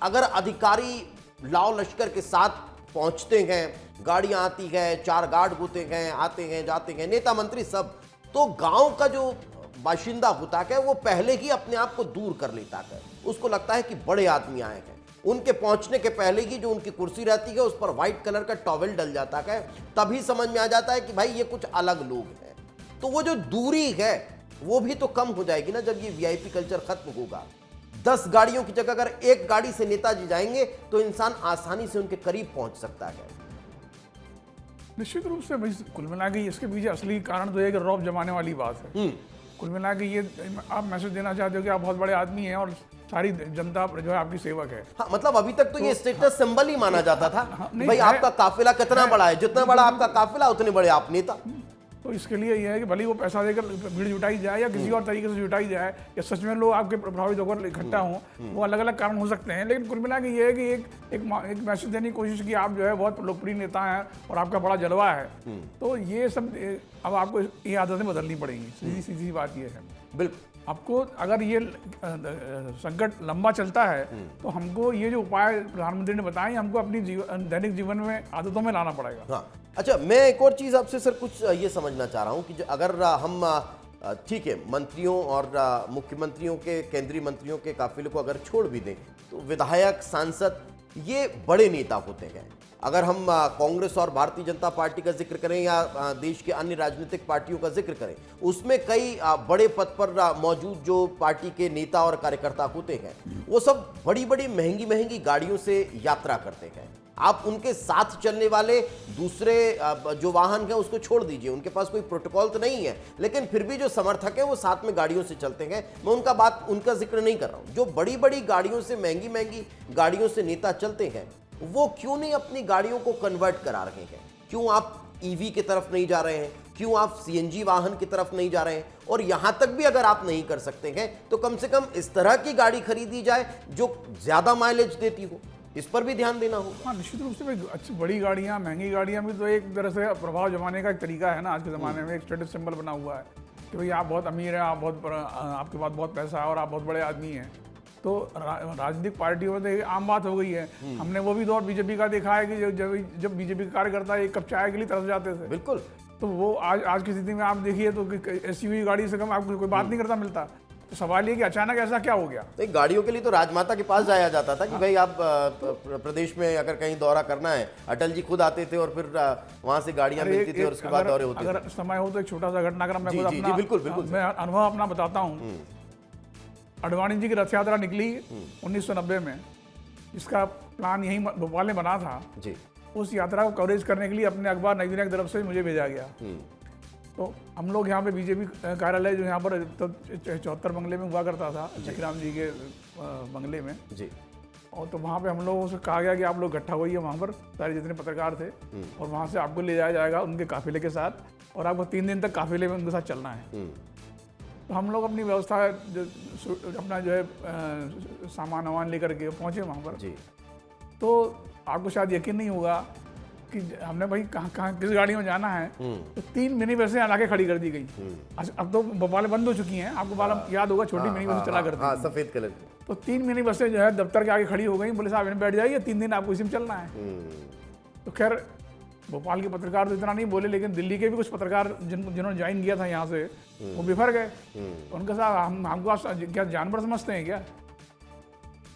अगर अधिकारी लाव लश्कर के साथ पहुंचते हैं, गाड़ियां आती है, 4 गार्ड होते हैं, आते हैं जाते हैं, नेता मंत्री सब, तो गांव का जो बाशिंदा होता है वो पहले ही अपने आप को दूर कर लेता है। उसको लगता है कि बड़े आदमी आए हैं। उनके पहुंचने के पहले ही जो उनकी कुर्सी रहती है उस पर व्हाइट कलर का टॉवेल डल जाता है, तभी समझ में आ जाता है कि भाई ये कुछ अलग लोग हैं। तो वो जो दूरी है वो भी तो कम हो जाएगी ना जब ये वीआईपी कल्चर खत्म होगा। 10 गाड़ियों की जगह अगर एक गाड़ी से नेताजी जाएंगे तो इंसान आसानी से उनके करीब पहुंच सकता है। निश्चित रूप से भाई, कुल मिला के इसके पीछे असली कारण तो है कि रौब जमाने वाली बात है। कुल मिला के ये आप मैसेज देना चाहते हो कि आप बहुत बड़े आदमी हैं और सारी जनता जो है आपकी सेवक है। हाँ, मतलब अभी तक तो ये स्टेटस सिंबल ही माना जाता था। भाई नहीं, आपका काफिला कितना बड़ा है, जितना बड़ा आपका काफिला उतने बड़े आप नेता। तो इसके लिए यह है कि भले वो पैसा देकर भीड़ जुटाई जाए या किसी और तरीके से जुटाई जाए या सच में लोग आपके प्रभावित होकर इकट्ठा हों, वो अलग अलग कारण हो सकते हैं। लेकिन कुल मिला के ये है कि एक मैसेज देने की कोशिश की आप जो है बहुत लोकप्रिय नेता हैं और आपका बड़ा जलवा है। तो ये सब अब आपको ये आदतें बदलनी पड़ेंगी। सीधी सीधी बात ये है। बिल्कुल, आपको अगर ये संकट लंबा चलता है तो हमको ये जो उपाय प्रधानमंत्री ने बताए हमको अपनी दैनिक जीवन में आदतों में लाना पड़ेगा। हाँ। अच्छा, मैं एक और चीज़ आपसे सर कुछ ये समझना चाह रहा हूँ कि जो अगर हम ठीक है मंत्रियों और मुख्यमंत्रियों के, केंद्रीय मंत्रियों के काफिले को अगर छोड़ भी दें तो विधायक, सांसद ये बड़े नेता होते हैं। अगर हम कांग्रेस और भारतीय जनता पार्टी का जिक्र करें या देश के अन्य राजनीतिक पार्टियों का जिक्र करें, उसमें कई बड़े पद पर मौजूद जो पार्टी के नेता और कार्यकर्ता होते हैं वो सब बड़ी बड़ी महंगी महंगी गाड़ियों से यात्रा करते हैं। आप उनके साथ चलने वाले दूसरे जो वाहन है उसको छोड़ दीजिए, उनके पास कोई प्रोटोकॉल तो नहीं है, लेकिन फिर भी जो समर्थक है वो साथ में गाड़ियों से चलते हैं। मैं उनका जिक्र नहीं कर रहा हूं। जो बड़ी बड़ी गाड़ियों से, महंगी महंगी गाड़ियों से नेता चलते हैं वो क्यों नहीं अपनी गाड़ियों को कन्वर्ट करा रहे हैं? क्यों आप ईवी की तरफ नहीं जा रहे हैं? क्यों आप सीएनजी वाहन की तरफ नहीं जा रहे हैं? और यहां तक भी अगर आप नहीं कर सकते हैं तो कम से कम इस तरह की गाड़ी खरीदी जाए जो ज्यादा माइलेज देती हो। इस पर भी ध्यान देना होगा। हाँ, निश्चित रूप से भाई, अच्छी बड़ी गाड़ियाँ, महंगी गाड़ियाँ भी तो एक तरह से प्रभाव जमाने का एक तरीका है ना। आज के ज़माने में एक स्टेटस सिंबल बना हुआ है कि भाई आप बहुत अमीर हैं, आपके पास बहुत पैसा है और आप बहुत बड़े आदमी हैं। तो राजनीतिक पार्टियों में तो एक आम बात हो गई है। हमने वो भी दौर बीजेपी का देखा है कि जब बीजेपी के कार्यकर्ता एक कप चाय के लिए तरस जाते थे। बिल्कुल। तो वो आज की स्थिति में आप देखिए तो एसयूवी गाड़ी से कम आपको कोई बात नहीं करता मिलता। तो सवाल ये कि अचानक ऐसा क्या हो गया? तो गाड़ियों के लिए तो राजमाता के पास जाया जाता था कि भाई आप प्रदेश में अगर कहीं दौरा करना है, अटल जी खुद आते थे और फिर वहां से गाड़ियां मिलती थी और उसके बाद दौरे होते थे। अगर समय हो तो एक छोटा सा घटनाक्रम मैं खुद अपना बिल्कुल मैं अनुभव अपना बताता हूँ। अडवाणी जी की रथ यात्रा निकली 1990 में, जिसका प्लान यही भोपाल में बना था जी। उस यात्रा को कवरेज करने के लिए अपने अखबार नई दुनिया की तरफ से मुझे भेजा गया। तो हम लोग यहाँ पे बीजेपी कार्यालय जो यहाँ पर 74 बंगले में हुआ करता था, जखीराम जी के बंगले में जी। और तो वहाँ पे हम लोगों से कहा गया कि आप लोग इकट्ठा होइए वहाँ पर, सारे जितने पत्रकार थे, और वहाँ से आपको ले जाया जाएगा उनके काफिले के साथ और आपको 3 दिन तक काफिले में उनके साथ चलना है। तो हम लोग अपनी व्यवस्था अपना जो है सामान वामान लेकर के पहुँचे वहाँ पर जी। तो आपको शायद यकीन नहीं होगा कि हमने भाई कहाँ किस गाड़ी में जाना है, तो 3 मिनी बसें लाके खड़ी कर दी गई। अब तो भोपाल बंद हो चुकी हैं, आपको बाला याद होगा, छोटी मिनी बसें चला करती थी सफेद कलर। तो 3 मिनी बसें जो है दफ्तर के आगे खड़ी हो गई। बोले साहब इन्हें बैठ जाइए, 3 दिन आपको इसी में चलना है। तो खैर भोपाल के पत्रकार तो इतना नहीं बोले, लेकिन दिल्ली के भी कुछ पत्रकार जिन्होंने ज्वाइन किया था यहाँ से, वो बिफर गए। उनके साथ हमको क्या जानवर समझते हैं क्या?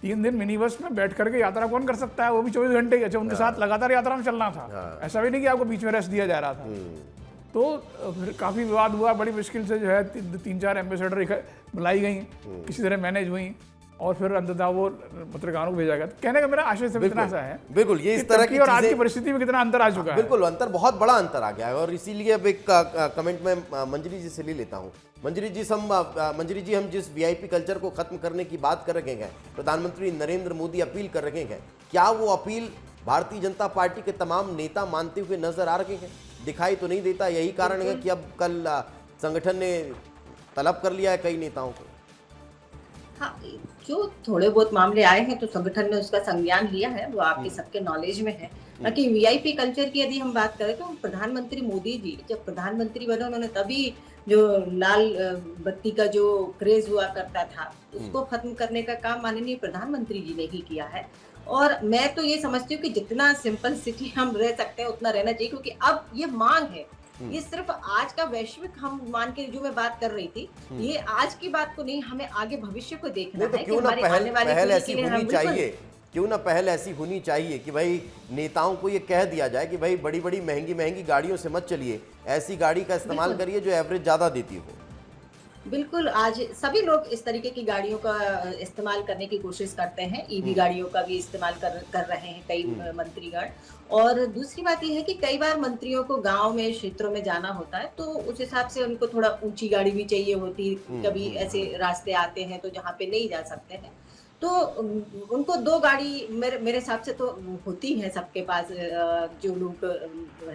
3 दिन मिनी बस में बैठ करके यात्रा कौन कर सकता है, वो भी 24 घंटे। अच्छा, उनके साथ लगातार यात्रा में चलना था, ऐसा भी नहीं कि आपको बीच में रेस्ट दिया जा रहा था। तो फिर काफ़ी विवाद हुआ, बड़ी मुश्किल से जो है 3-4 एम्बेसडर बुलाई गई, किसी तरह मैनेज हुई और फिर अंततः वो पत्रकारों को भेजा गया। कहने का मेरा आशय से इतना सा है बिल्कुल ये इस तरह की और आज की परिस्थिति में कितना अंतर आ चुका है। बिल्कुल अंतर, बहुत बड़ा अंतर आ गया है। और इसीलिए अब एक कमेंट में मंजरी जी से ले लेता हूँ। मंजरी जी, हम जिस वीआईपी कल्चर को खत्म करने की बात कर रहे हैं, प्रधानमंत्री नरेंद्र मोदी अपील कर रहे हैं, क्या वो अपील भारतीय जनता पार्टी के तमाम नेता मानते हुए नजर आ रहे हैं? दिखाई तो नहीं देता। यही कारण है कि अब कल संगठन ने तलब कर लिया है कई नेताओं को। हाँ, जो थोड़े बहुत मामले आए हैं तो संगठन ने उसका संज्ञान लिया है, वो आपके सबके नॉलेज में है। बाकी वीआईपी कल्चर की यदि हम बात करें तो प्रधानमंत्री मोदी जी जब प्रधानमंत्री बने उन्होंने तभी जो लाल बत्ती का जो क्रेज हुआ करता था उसको खत्म करने का काम माननीय प्रधानमंत्री जी ने ही किया है। और मैं तो ये समझती हूँ कि जितना सिंपल सिटी हम रह सकते हैं उतना रहना चाहिए, क्योंकि अब ये मांग है। ये सिर्फ आज का वैश्विक हम मान के जो मैं बात कर रही थी, ये आज की बात को नहीं, हमें आगे भविष्य को देखना नहीं तो है कि क्यों ना हमारी आने वाली पहल पीढ़ी ऐसी के लिए होनी हम बिल्कुल चाहिए, क्यों ना पहल ऐसी होनी चाहिए कि भाई नेताओं को ये कह दिया जाए कि भाई बड़ी बड़ी महंगी महंगी गाड़ियों से मत चलिए, ऐसी गाड़ी का इस्तेमाल करिए जो एवरेज ज़्यादा देती हो। बिल्कुल, आज सभी लोग इस तरीके की गाड़ियों का इस्तेमाल करने की कोशिश करते हैं, ईवी गाड़ियों का भी इस्तेमाल कर रहे हैं कई मंत्रीगण। और दूसरी बात ये है कि कई बार मंत्रियों को गांव में क्षेत्रों में जाना होता है तो उस हिसाब से उनको थोड़ा ऊंची गाड़ी भी चाहिए होती, कभी ऐसे रास्ते आते हैं तो जहाँ पे नहीं जा सकते हैं तो उनको दो गाड़ी मेरे हिसाब से तो होती है सबके पास, जो लोग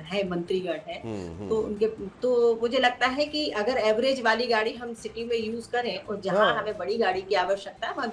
है मंत्रीगण हैं तो उनके, तो मुझे लगता है कि अगर एवरेज वाली गाड़ी हम सिटी में यूज करें और जहां हमें बड़ी गाड़ी की आवश्यकता है वहाँ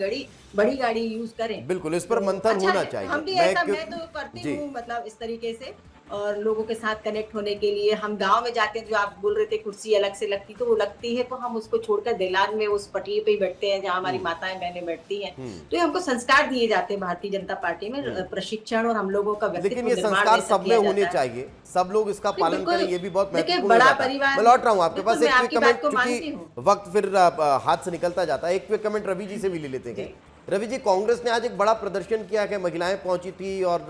बड़ी गाड़ी यूज करें। बिल्कुल, इस पर तो मंथन अच्छा होना है। चाहिए। हम भी ऐसा मैं तो करती हूँ, मतलब इस तरीके से, और लोगों के साथ कनेक्ट होने के लिए हम गांव में जाते हैं, जो आप बोल रहे थे कुर्सी अलग से लगती तो वो लगती है, तो हम उसको छोड़कर दिलान में उस पटरी पे ही बैठते हैं जहाँ हमारी माताएं बहनें बैठती हैं। तो ये हमको संस्कार दिए जाते हैं भारतीय जनता पार्टी में, प्रशिक्षण और हम लोगों का व्यक्तित्व लेकिन ये निर्माण संस्कार में सब में होने चाहिए, सब लोग इसका पालन करें, ये भी बहुत महत्वपूर्ण बड़ा है। परिवार। मैं लौट रहा हूँ आपके पास एक क्विक कमेंट, क्योंकि क्योंकि वक्त फिर हाथ से निकलता जाता है। एक क्विक कमेंट रवि जी से भी ले लेते हैं। रवि जी, कांग्रेस ने आज एक बड़ा प्रदर्शन किया कि महिलाएं पहुंची थी और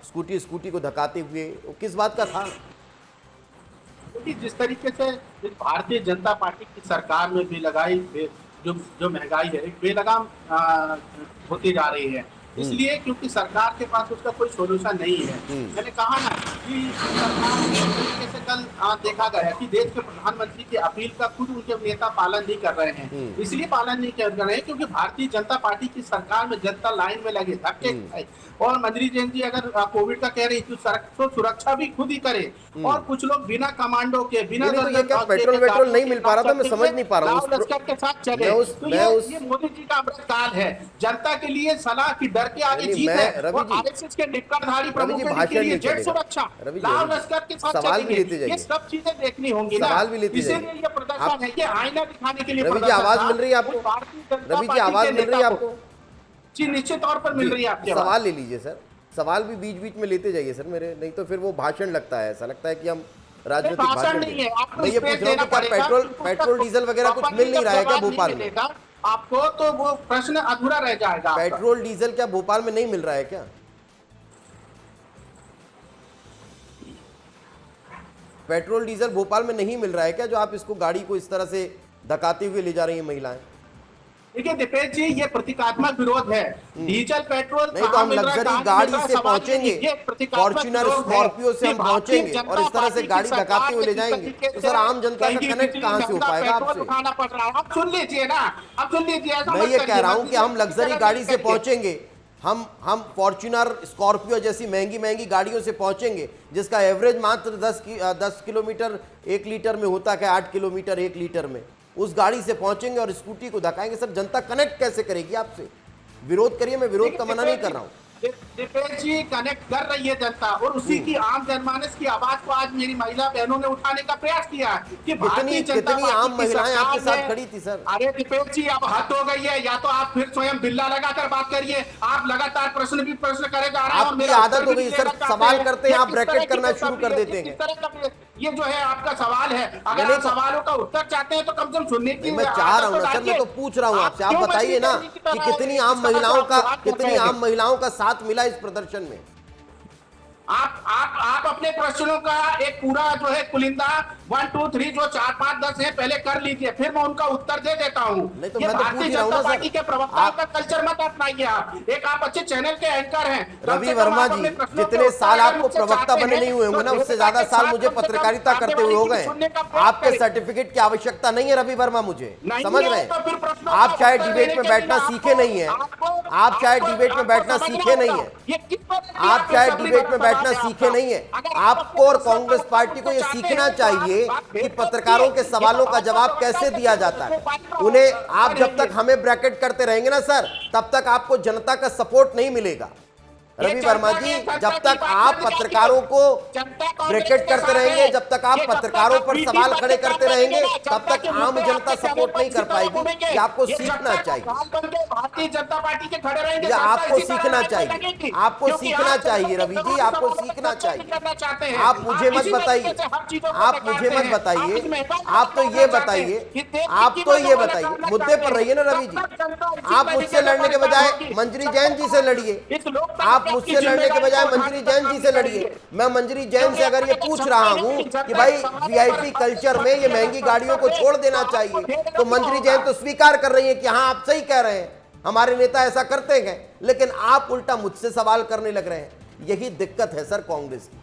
स्कूटी को धकाते हुए, किस बात का था? क्योंकि जिस तरीके से भारतीय जनता पार्टी की सरकार में जो महंगाई है बेलगाम होती जा रही है, इसलिए क्योंकि सरकार के पास उसका कोई सोल्यूशन नहीं है। मैंने कहा ना कि सरकार जिस तरीके से कल देखा गया कि देश के प्रधानमंत्री की अपील का खुद उनके नेता पालन नहीं कर रहे हैं। इसलिए पालन नहीं कर रहे हैं क्योंकि भारतीय जनता पार्टी की सरकार में जनता लाइन में लगे, धक्के खाए। और मंजरी जैन जी अगर कोविड का कह रही तो सुरक्षा भी खुद ही करे, और कुछ लोग बिना कमांडो के बिना पेट्रोल नहीं मिल पा रहा था, मैं समझ नहीं पा रहा हूँ। लश्कर के साथ चले तो ये मोदी जी का अमृतकाल है, जनता के लिए सलाह की डर के आगे जीत है, और आरएसएस के निकटधारी प्रमुखों के लिए जेट सुरक्षा, लाल लश्कर के साथ चलेंगे, ये सब चीजें देखनी होंगी ना। इसीलिए ये प्रदर्शन है, ये आईना दिखाने के लिए। रवि जी, आवाज मिल रही है आपको? रवि जी, आवाज मिल रही है आपको? जी निश्चित तौर पर मिल रही है आपकी आवाज। सवाल ले लीजिए सर, सवाल भी बीच बीच में लेते जाइए सर मेरे, नहीं तो फिर वो भाषण लगता है, ऐसा लगता है कि हम राजनीतिक भाषण नहीं है। मैं ये पूछ रहा हूँ क्या पेट्रोल डीजल वगैरह कुछ मिल नहीं रहा है क्या भोपाल में आपको? तो वो प्रश्न अधूरा रह जाएगा। पेट्रोल डीजल क्या भोपाल में नहीं मिल रहा है क्या? पेट्रोल डीजल भोपाल में नहीं मिल रहा है क्या, जो आप इसको गाड़ी को इस तरह से धकाते हुए ले जा रही हैं महिलाएं? देखिए दीपेश जी, ये प्रतीकात्मक विरोध है। डीजल पेट्रोल नहीं तो हम लग्जरी गाड़ी से पहुंचेंगे, फॉर्च्यूनर स्कॉर्पियो से हम पहुंचेंगे और इस तरह से गाड़ी धकाते हुए ले जाएंगे, तो सर आम जनता का कनेक्ट कहां से हो पाएगा आपसे? आप सुन लीजिए ना, आप सुन लीजिए। मैं ये कह रहा हूं कि हम लग्जरी गाड़ी से पहुंचेंगे, हम फॉर्च्यूनर स्कॉर्पियो जैसी महंगी महंगी गाड़ियों से पहुंचेंगे, जिसका एवरेज मात्र 10 किलोमीटर 1 लीटर में होता है, 8 किलोमीटर 1 लीटर में, उस गाड़ी से पहुंचेंगे और स्कूटी को धकाएंगे। सर जनता कनेक्ट कैसे करेगी आपसे? विरोध करिए, मैं विरोध का मना नहीं कर रहा हूं। दीपेश जी, कनेक्ट कर रही है जनता, और उसी की आम जनमानस की आवाज को आज मेरी महिला बहनों ने उठाने का प्रयास किया कि कितनी आम महिलाएं आपके साथ खड़ी थी सर? अरे दीपेश जी, अब हद हो गई है, या तो आप फिर स्वयं बिल्ला लगाकर बात करिए। आप लगातार प्रश्न करे जा रहे हैं, आपकी आदत हो गई सर, सवाल करते हैं आप ब्रैकेट करना शुरू कर देते हैं। ये जो है आपका सवाल है, अगर आप सवालों का उत्तर चाहते हैं तो कम से कम सुनने की। मैं चाह रहा हूं ना सर, मैं तो पूछ रहा हूं आपसे, आप बताइए ना कि कितनी आम महिलाओं का साथ मिला इस प्रदर्शन में? आप अपने प्रश्नों का एक पूरा जो है कुलिंदा 1 2 3 जो 4 5 10 है पहले कर लीजिए, फिर मैं उनका उत्तर दे देता हूँ। तो ये भारतीय जनता पार्टी के प्रवक्ताओं का कल्चर मत अपनाइए। आप अच्छे चैनल के एंकर हैं रवि वर्मा जी, जितने साल आपको प्रवक्ता बने नहीं हुए होंगे ना, उससे ज्यादा साल मुझे पत्रकारिता करते हुए हो गए। आपके सर्टिफिकेट की आवश्यकता नहीं है रवि वर्मा, मुझे समझ रहे हैं। आप चाहे डिबेट में बैठना सीखे नहीं है, आप चाहे डिबेट में बैठना सीखे नहीं है, आप चाहे डिबेट में बैठना बैठना सीखे नहीं है। आपको और कांग्रेस पार्टी को यह सीखना चाहिए कि पत्रकारों के सवालों का जवाब कैसे दिया जाता है। उन्हें आप जब तक हमें ब्रैकेट करते रहेंगे ना सर, तब तक आपको जनता का सपोर्ट नहीं मिलेगा। रवि वर्मा जी, जब तक आप पत्रकारों को ब्रैकेट करते रहेंगे, जब तक आप पत्रकारों पर सवाल खड़े करते रहेंगे, तब तक आम जनता सपोर्ट नहीं कर पाएगी। ये आपको सीखना चाहिए। भारतीय जनता पार्टी के खड़े रहेंगे। ये आपको सीखना चाहिए, आपको सीखना चाहिए रवि जी, आपको सीखना चाहिए। आप मुझे मत बताइए, आप मुझे मत बताइए, आप तो ये बताइए, आप तो ये बताइए, मुद्दे पर रहिए ना रवि जी। आप मुझसे लड़ने के बजाय मंजरी जैन जी से लड़िए। आप मुझसे लड़ने के बजाय मंजरी जैन जी से लड़िए। मैं मंजरी जैन से अगर ये पूछ रहा हूं कि भाई वीआईपी कल्चर में ये महंगी गाड़ियों को छोड़ देना चाहिए, तो मंजरी जैन तो स्वीकार कर रही है कि हाँ आप सही कह रहे हैं, हमारे नेता ऐसा करते हैं, लेकिन आप उल्टा मुझसे सवाल करने लग रहे हैं। यही दिक्कत है सर कांग्रेस की।